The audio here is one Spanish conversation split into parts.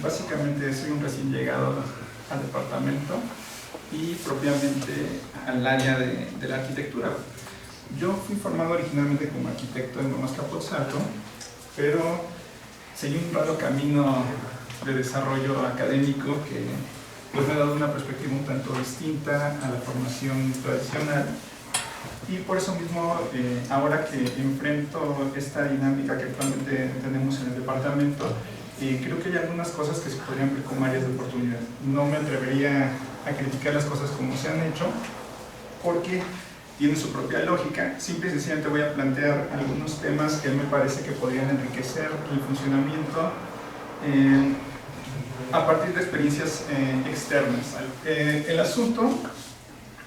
Básicamente soy un recién llegado al departamento y propiamente al área de la arquitectura. Yo fui formado originalmente como arquitecto en Lomas Capotzato, pero seguí un raro camino de desarrollo académico que pues, me ha dado una perspectiva un tanto distinta a la formación tradicional. Y por eso mismo, ahora que enfrento esta dinámica que actualmente tenemos en el departamento, creo que hay algunas cosas que se podrían ver como áreas de oportunidad. No me atrevería a criticar las cosas como se han hecho, porque tienen su propia lógica. Simple y sencillamente voy a plantear algunos temas que me parece que podrían enriquecer el funcionamiento a partir de experiencias externas. El asunto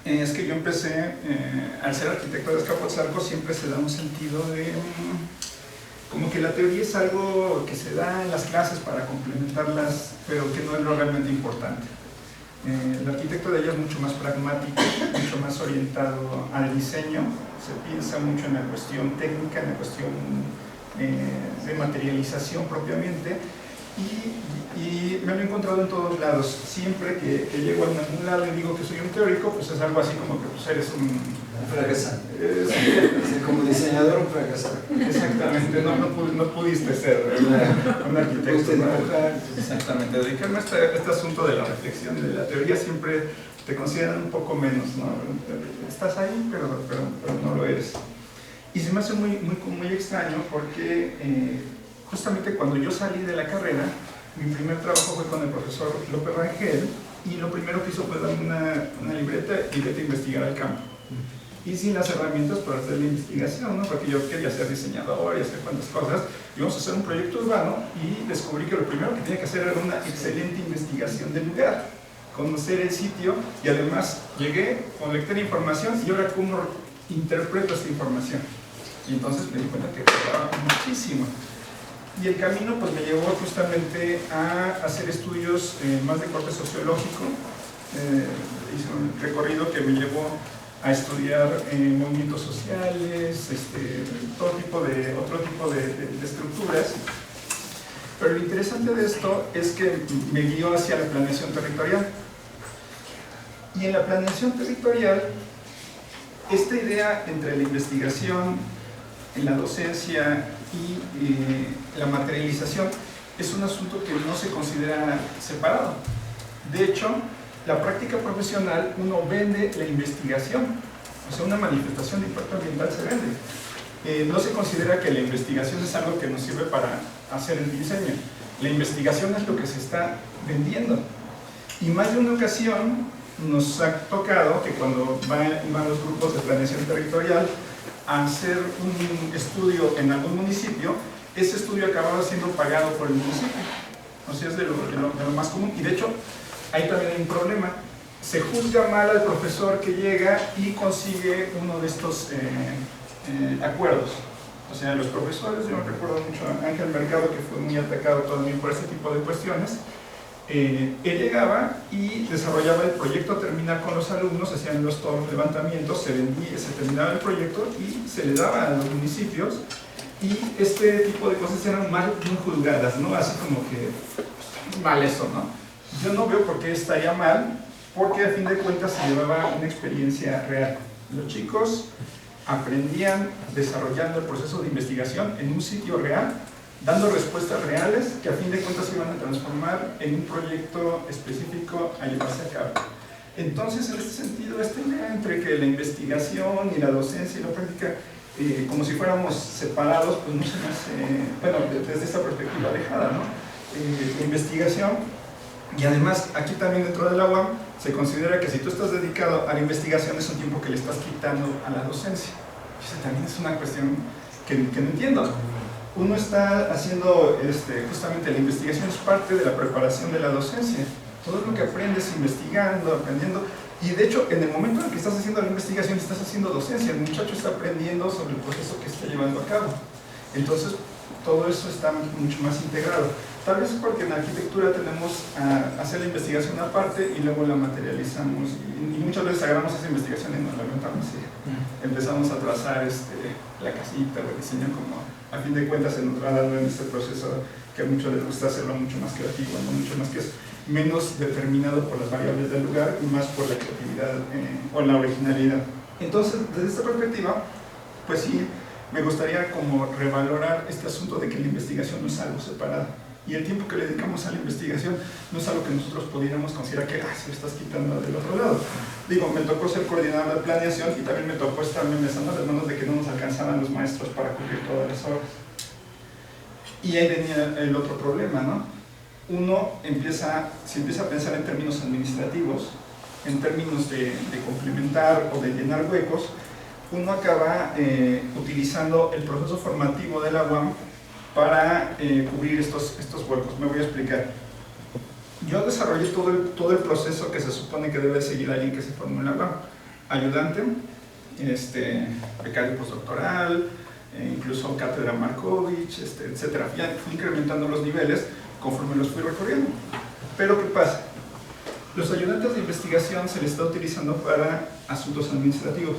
es que yo empecé, al ser arquitecto de Azcapotzalco, siempre se da un sentido de como que la teoría es algo que se da en las clases para complementarlas, pero que no es lo realmente importante. El arquitecto de ella es mucho más pragmático, mucho más orientado al diseño, se piensa mucho en la cuestión técnica, en la cuestión de materialización propiamente, y me lo he encontrado en todos lados. Siempre que llego a algún lado y digo que soy un teórico, pues es algo así como que pues eres un fracasado. Como diseñador, un fracasado. Exactamente, no pudiste ser un arquitecto. Exactamente, dedicarme a este asunto de la reflexión y de la teoría siempre te consideran un poco menos, ¿no? Estás ahí, pero no lo eres. Y se me hace muy extraño porque justamente cuando yo salí de la carrera, mi primer trabajo fue con el profesor López Rangel, y lo primero que hizo fue darme una libreta y vete a investigar al campo. Y sin las herramientas para hacer la investigación, ¿no? Porque yo quería ser diseñador y hacer cuantas cosas. Íbamos a hacer un proyecto urbano y descubrí que lo primero que tenía que hacer era una excelente investigación del lugar, conocer el sitio, y además llegué, colecté la información y ahora cómo interpreto esta información. Y entonces me di cuenta que tardaba muchísimo. Y el camino pues me llevó justamente a hacer estudios más de corte sociológico. Hice un recorrido que me llevó a estudiar movimientos sociales, otro tipo de estructuras. Pero lo interesante de esto es que me guió hacia la planeación territorial. Y en la planeación territorial, esta idea entre la investigación, en la docencia y la materialización es un asunto que no se considera separado. De hecho, la práctica profesional, uno vende la investigación, o sea, una manifestación de impacto ambiental se vende. No se considera que la investigación es algo que nos sirve para hacer el diseño. La investigación es lo que se está vendiendo. Y más de una ocasión nos ha tocado que cuando van los grupos de planeación territorial a hacer un estudio en algún municipio, ese estudio acababa siendo pagado por el municipio. O sea, es de lo más común. Y de hecho, ahí también hay un problema. Se juzga mal al profesor que llega y consigue uno de estos acuerdos. O sea, los profesores, yo me recuerdo mucho a Ángel Mercado, que fue muy atacado también por ese tipo de cuestiones. Él llegaba y desarrollaba el proyecto a terminar con los alumnos, hacían los todos levantamientos, se terminaba el proyecto y se le daba a los municipios, y este tipo de cosas eran muy juzgadas, ¿no? Así como que pues, mal eso, ¿no? Yo no veo por qué estaría mal, porque a fin de cuentas se llevaba una experiencia real. Los chicos aprendían desarrollando el proceso de investigación en un sitio real, dando respuestas reales que a fin de cuentas se iban a transformar en un proyecto específico a llevarse a cabo. Entonces, en este sentido, esta idea entre que la investigación y la docencia y la práctica, como si fuéramos separados, pues no se me hace, bueno, desde esta perspectiva alejada, ¿no? La investigación, y además aquí también dentro de la UAM se considera que si tú estás dedicado a la investigación es un tiempo que le estás quitando a la docencia. Y eso también es una cuestión que no entiendo. Uno está haciendo, justamente la investigación es parte de la preparación de la docencia. Todo lo que aprendes investigando, aprendiendo, y de hecho en el momento en que estás haciendo la investigación estás haciendo docencia, el muchacho está aprendiendo sobre el proceso que está llevando a cabo. Entonces todo eso está mucho más integrado. Tal vez porque en la arquitectura tenemos a hacer la investigación aparte y luego la materializamos, y muchas veces agarramos esa investigación y nos la aventamos y empezamos a trazar la casita o el diseño como a fin de cuentas se nos va dando en este proceso que a muchos les gusta hacerlo mucho más creativo, ¿no? Mucho más que es menos determinado por las variables del lugar y más por la creatividad o la originalidad. Entonces, desde esta perspectiva, pues sí, me gustaría como revalorar este asunto de que la investigación no es algo separado. Y el tiempo que le dedicamos a la investigación no es algo que nosotros pudiéramos considerar que se lo estás quitando del otro lado. Digo, me tocó ser coordinador de planeación y también me tocó estarme besando las manos de que no nos alcanzaban los maestros para cubrir todas las horas. Y ahí venía el otro problema, ¿no? Uno se empieza a pensar en términos administrativos, en términos de complementar o de llenar huecos, uno acaba utilizando el proceso formativo de la UAM para cubrir estos huecos. Me voy a explicar. Yo desarrollé todo el proceso que se supone que debe seguir alguien que se formó en la UAM. Ayudante, becario postdoctoral, incluso cátedra Markovich, etc. Ya fui incrementando los niveles conforme los fui recorriendo. Pero ¿qué pasa? Los ayudantes de investigación se les está utilizando para asuntos administrativos.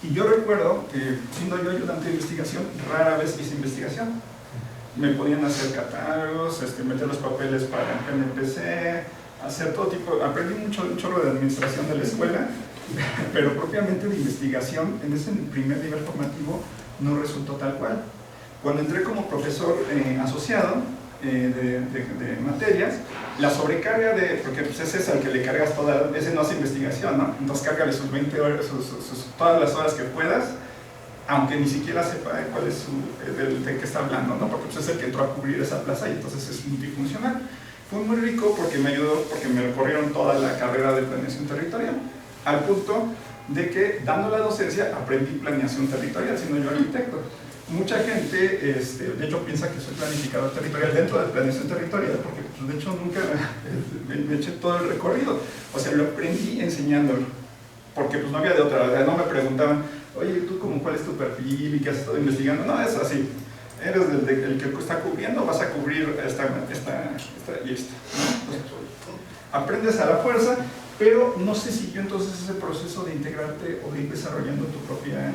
Y yo recuerdo que siendo yo ayudante de investigación, rara vez hice investigación. Me podían hacer catálogos, meter los papeles para NPC, hacer todo tipo. Aprendí un chorro de administración de la escuela, pero propiamente de investigación en ese primer nivel formativo no resultó tal cual. Cuando entré como profesor asociado de materias, la sobrecarga porque pues ese es al que le cargas ese no hace investigación, ¿no? Entonces cárgale sus 20 horas, todas las horas que puedas, aunque ni siquiera sepa cuál es de qué está hablando, ¿no? Porque pues es el que entró a cubrir esa plaza y entonces es multifuncional. Fue muy rico porque me ayudó, porque me recorrieron toda la carrera de planeación territorial, al punto de que dando la docencia aprendí planeación territorial, siendo yo arquitecto. Mucha gente, de hecho, piensa que soy planificador territorial dentro de planeación territorial, porque pues, de hecho nunca me eché todo el recorrido. O sea, lo aprendí enseñándolo, porque pues no había de otra. O sea, no me preguntaban, oye, ¿tú cuál es tu perfil y qué has estado investigando? No, es así. Eres el que está cubriendo, vas a cubrir esta y esta, ¿no? Pues, aprendes a la fuerza, pero no se siguió entonces ese proceso de integrarte o de ir desarrollando tu propia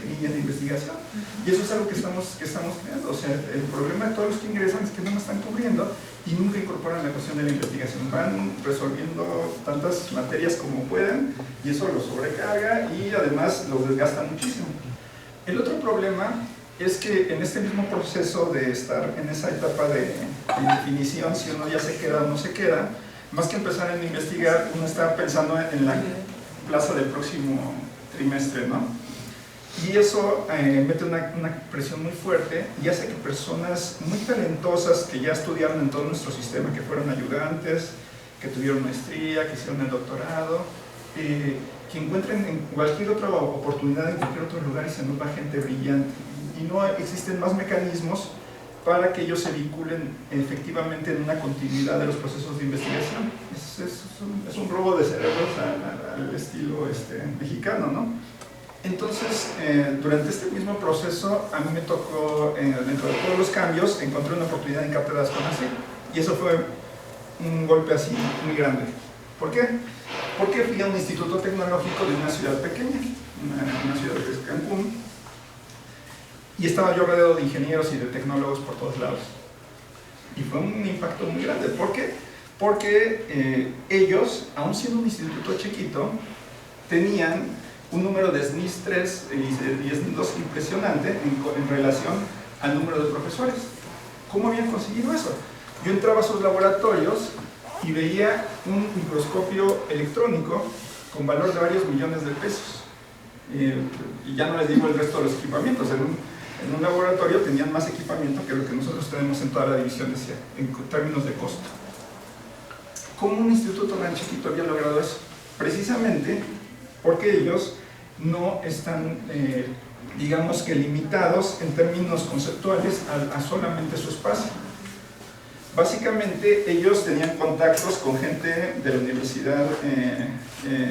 línea de investigación. Y eso es algo que estamos creando. O sea, el problema de todos los que ingresan es que no me están cubriendo y nunca incorporan la cuestión de la investigación. Van resolviendo tantas materias como pueden y eso los sobrecarga y además los desgasta muchísimo. El otro problema es que en este mismo proceso de estar en esa etapa de definición, si uno ya se queda o no se queda, más que empezar a investigar, uno está pensando en la plaza del próximo trimestre, ¿no? Y eso mete una presión muy fuerte y hace que personas muy talentosas que ya estudiaron en todo nuestro sistema, que fueron ayudantes, que tuvieron maestría, que hicieron el doctorado, que encuentren en cualquier otra oportunidad, en cualquier otro lugar y se nos va gente brillante. Y no existen más mecanismos para que ellos se vinculen efectivamente en una continuidad de los procesos de investigación. Es un robo de cerebros al estilo mexicano, ¿no? Entonces, durante este mismo proceso, a mí me tocó, dentro de todos los cambios, encontré una oportunidad en cátedras CONACYT. Y eso fue un golpe así muy grande. ¿Por qué? Porque fui a un instituto tecnológico de una ciudad pequeña, una ciudad que es Cancún, y estaba yo rodeado de ingenieros y de tecnólogos por todos lados. Y fue un impacto muy grande. ¿Por qué? Porque ellos, aun siendo un instituto chiquito, tenían un número de SNIS 3 y SNIS 2 impresionante en relación al número de profesores. ¿Cómo habían conseguido eso? Yo entraba a sus laboratorios y veía un microscopio electrónico con valor de varios millones de pesos. Y ya no les digo el resto de los equipamientos. En un laboratorio tenían más equipamiento que lo que nosotros tenemos en toda la división en términos de costo. ¿Cómo un instituto tan chiquito había logrado eso? Precisamente porque ellos no están, digamos que limitados en términos conceptuales a solamente su espacio. Básicamente ellos tenían contactos con gente de la universidad,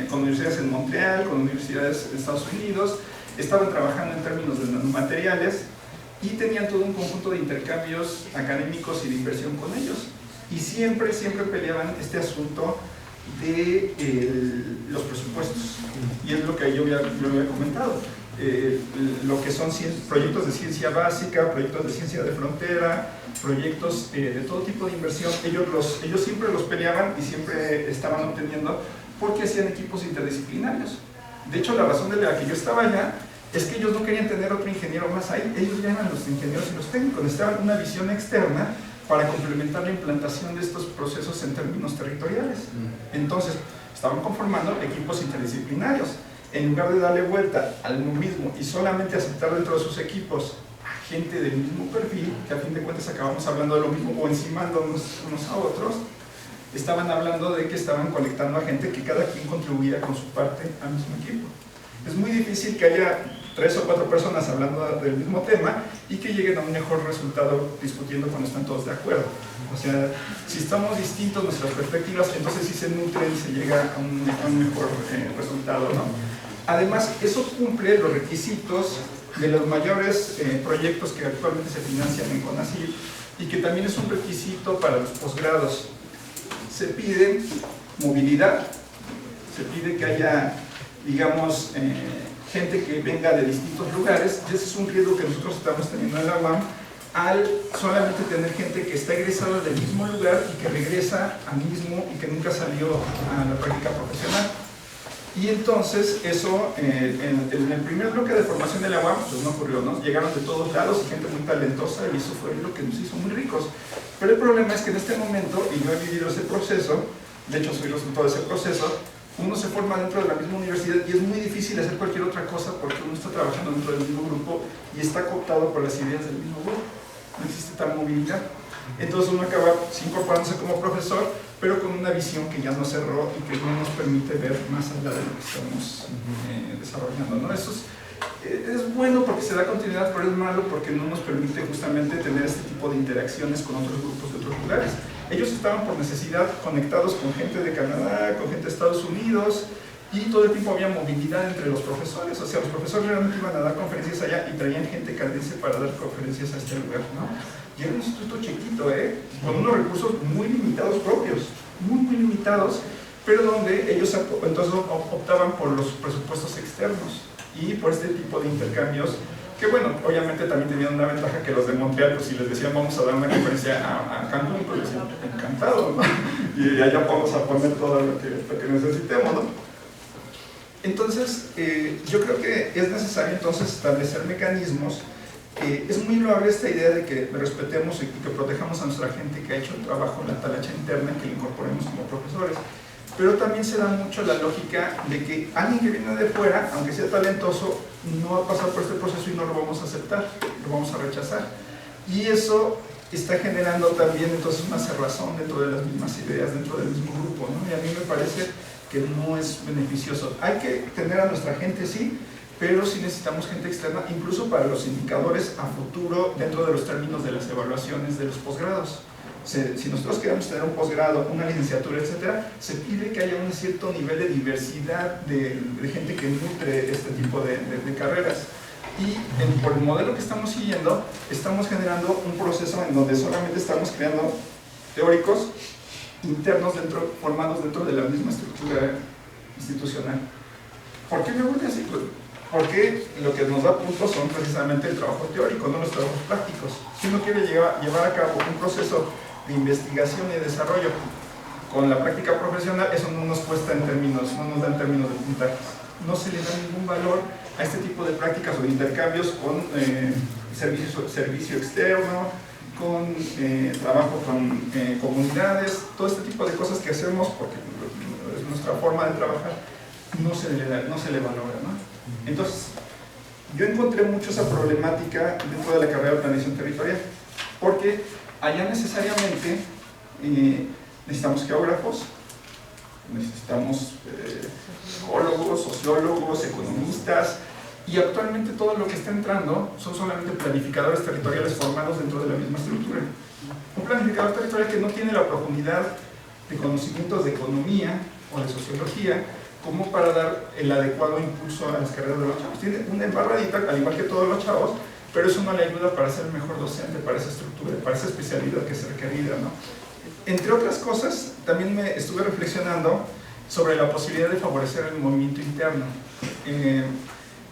con universidades en Montreal, con universidades de Estados Unidos, estaban trabajando en términos de nanomateriales y tenían todo un conjunto de intercambios académicos y de inversión con ellos. Y siempre peleaban este asunto de los presupuestos. Y es lo que yo había comentado. lo que son proyectos de ciencia básica, proyectos de ciencia de frontera, proyectos de todo tipo de inversión. Ellos siempre los peleaban y siempre estaban obteniendo porque hacían equipos interdisciplinarios. De hecho, la razón de la que yo estaba allá es que ellos no querían tener otro ingeniero más ahí, ellos ya eran los ingenieros y los técnicos, necesitaban una visión externa para complementar la implantación de estos procesos en términos territoriales. Entonces, estaban conformando equipos interdisciplinarios. En lugar de darle vuelta al mismo y solamente aceptar dentro de sus equipos a gente del mismo perfil, que a fin de cuentas acabamos hablando de lo mismo o encimándonos unos a otros, estaban hablando de que estaban conectando a gente que cada quien contribuía con su parte al mismo equipo. Es muy difícil que haya 3 o 4 personas hablando del mismo tema y que lleguen a un mejor resultado discutiendo cuando están todos de acuerdo. O sea, si estamos distintos nuestras perspectivas, entonces sí se nutren y se llega a un mejor resultado, ¿no? Además, eso cumple los requisitos de los mayores proyectos que actualmente se financian en CONACYT y que también es un requisito para los posgrados. Se pide movilidad, se pide que haya, digamos, gente que venga de distintos lugares, y ese es un riesgo que nosotros estamos teniendo en la UAM al solamente tener gente que está egresada del mismo lugar y que regresa al mismo y que nunca salió a la práctica profesional. Y entonces eso, en el primer bloque de formación de la UAM, pues no ocurrió, ¿no? Llegaron de todos lados, gente muy talentosa, y eso fue lo que nos hizo muy ricos. Pero el problema es que en este momento, y yo he vivido ese proceso, de hecho soy resultado de ese proceso, uno se forma dentro de la misma universidad y es muy difícil hacer cualquier otra cosa porque uno está trabajando dentro del mismo grupo y está cooptado por las ideas del mismo grupo. No existe tal movilidad. Entonces uno acaba incorporándose como profesor, pero con una visión que ya no cerró y que no nos permite ver más allá de lo que estamos desarrollando, ¿no? Eso es bueno porque se da continuidad, pero es malo porque no nos permite justamente tener este tipo de interacciones con otros grupos de otros lugares. Ellos estaban por necesidad conectados con gente de Canadá, con gente de Estados Unidos, y todo el tiempo había movilidad entre los profesores. O sea, los profesores realmente iban a dar conferencias allá y traían gente canadiense para dar conferencias a este lugar, ¿no? Y era un instituto chiquito, con unos recursos muy limitados propios, muy limitados, pero donde ellos entonces optaban por los presupuestos externos y por este tipo de intercambios, que bueno, obviamente también tenían una ventaja que los de Montreal, pues si les decían vamos a dar una conferencia a Cancún, pues les decían encantado, ¿no? Y allá vamos a poner todo lo que necesitemos, ¿no? Entonces, yo creo que es necesario entonces establecer mecanismos. Es muy loable esta idea de que respetemos y que protejamos a nuestra gente que ha hecho el trabajo, la talacha interna, que lo incorporemos como profesores. Pero también se da mucho la lógica de que alguien que viene de fuera, aunque sea talentoso, no va a pasar por este proceso y no lo vamos a aceptar, lo vamos a rechazar. Y eso está generando también entonces una cerrazón dentro de las mismas ideas, dentro del mismo grupo, ¿no? Y a mí me parece que no es beneficioso. Hay que tener a nuestra gente, sí, pero sí necesitamos gente externa, incluso para los indicadores a futuro dentro de los términos de las evaluaciones de los posgrados. Si nosotros queremos tener un posgrado, una licenciatura, etcétera, se pide que haya un cierto nivel de diversidad de gente que nutre este tipo de carreras. Y por el modelo que estamos siguiendo, estamos generando un proceso en donde solamente estamos creando teóricos internos formados dentro de la misma estructura institucional. ¿Por qué me vuelve así? Porque lo que nos da puntos son precisamente el trabajo teórico, no los trabajos prácticos. Si uno quiere llevar a cabo un proceso de investigación y desarrollo con la práctica profesional, eso no nos cuesta no nos da en términos de puntajes. No se le da ningún valor a este tipo de prácticas o de intercambios con servicio externo, con trabajo con comunidades, todo este tipo de cosas que hacemos porque es nuestra forma de trabajar, no se le valora, ¿no? Entonces, yo encontré mucho esa problemática dentro de la carrera de planeación territorial, porque allá necesariamente necesitamos geógrafos, necesitamos psicólogos, sociólogos, economistas, y actualmente todo lo que está entrando son solamente planificadores territoriales formados dentro de la misma estructura. Un planificador territorial que no tiene la profundidad de conocimientos de economía o de sociología como para dar el adecuado impulso a las carreras de los chavos. Tiene una embarradita, al igual que todos los chavos, pero eso no le ayuda para ser el mejor docente, para esa estructura, para esa especialidad que se requería, ¿no? Entre otras cosas, también me estuve reflexionando sobre la posibilidad de favorecer el movimiento interno.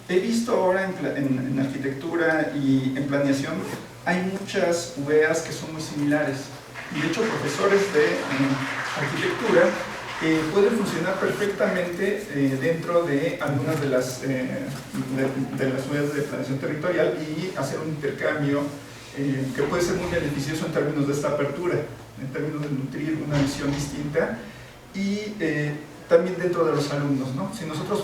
He visto ahora en arquitectura y en planeación, hay muchas UEAs que son muy similares. Y de hecho, profesores de arquitectura pueden funcionar perfectamente dentro de algunas de las UEAs de planeación territorial y hacer un intercambio que puede ser muy beneficioso en términos de esta apertura, en términos de nutrir una visión distinta y también dentro de los alumnos, ¿no? Si nosotros,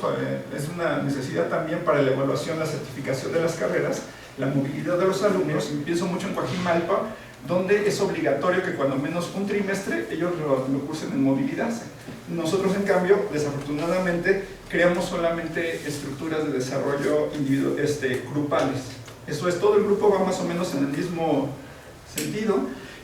es una necesidad también para la evaluación, la certificación de las carreras, la movilidad de los alumnos, y pienso mucho en Coajimalpa, donde es obligatorio que cuando menos un trimestre ellos lo cursen en movilidad. Nosotros, en cambio, desafortunadamente, creamos solamente estructuras de desarrollo grupales. Eso es, todo el grupo va más o menos en el mismo sentido,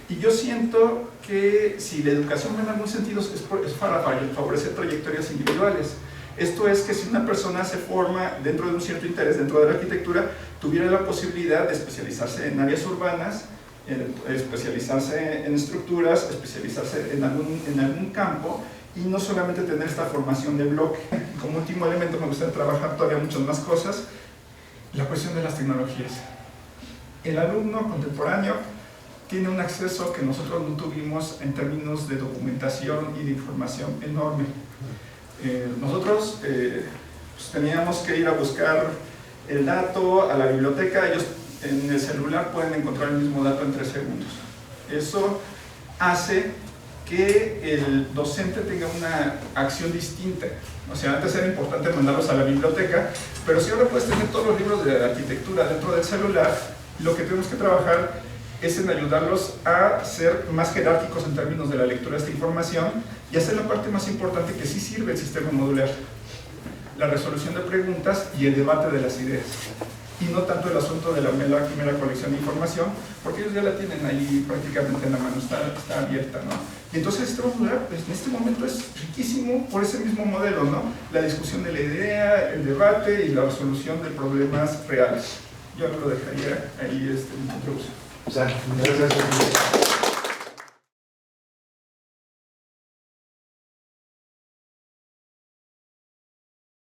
y yo siento que si la educación en algún sentido es para favorecer trayectorias individuales. Esto es que si una persona se forma dentro de un cierto interés dentro de la arquitectura, tuviera la posibilidad de especializarse en áreas urbanas, especializarse en estructuras, especializarse en algún campo, y no solamente tener esta formación de bloque. Como último elemento, me gustaría trabajar todavía muchas más cosas, la cuestión de las tecnologías. El alumno contemporáneo tiene un acceso que nosotros no tuvimos en términos de documentación y de información enorme. Nosotros pues teníamos que ir a buscar el dato a la biblioteca, ellos en el celular pueden encontrar el mismo dato en 3 segundos. Eso hace que el docente tenga una acción distinta. O sea, antes era importante mandarlos a la biblioteca, pero si ahora puedes tener todos los libros de arquitectura dentro del celular, lo que tenemos que trabajar es en ayudarlos a ser más jerárquicos en términos de la lectura de esta información y hacer la parte más importante que sí sirve el sistema modular: la resolución de preguntas y el debate de las ideas, y no tanto el asunto de la mera colección de información, porque ellos ya la tienen ahí prácticamente en la mano, está abierta, ¿no? Y entonces el sistema modular, pues, en este momento es riquísimo por ese mismo modelo, ¿no? La discusión de la idea, el debate y la resolución de problemas reales. Yo lo dejaría ahí en mi introducción. Muchas gracias.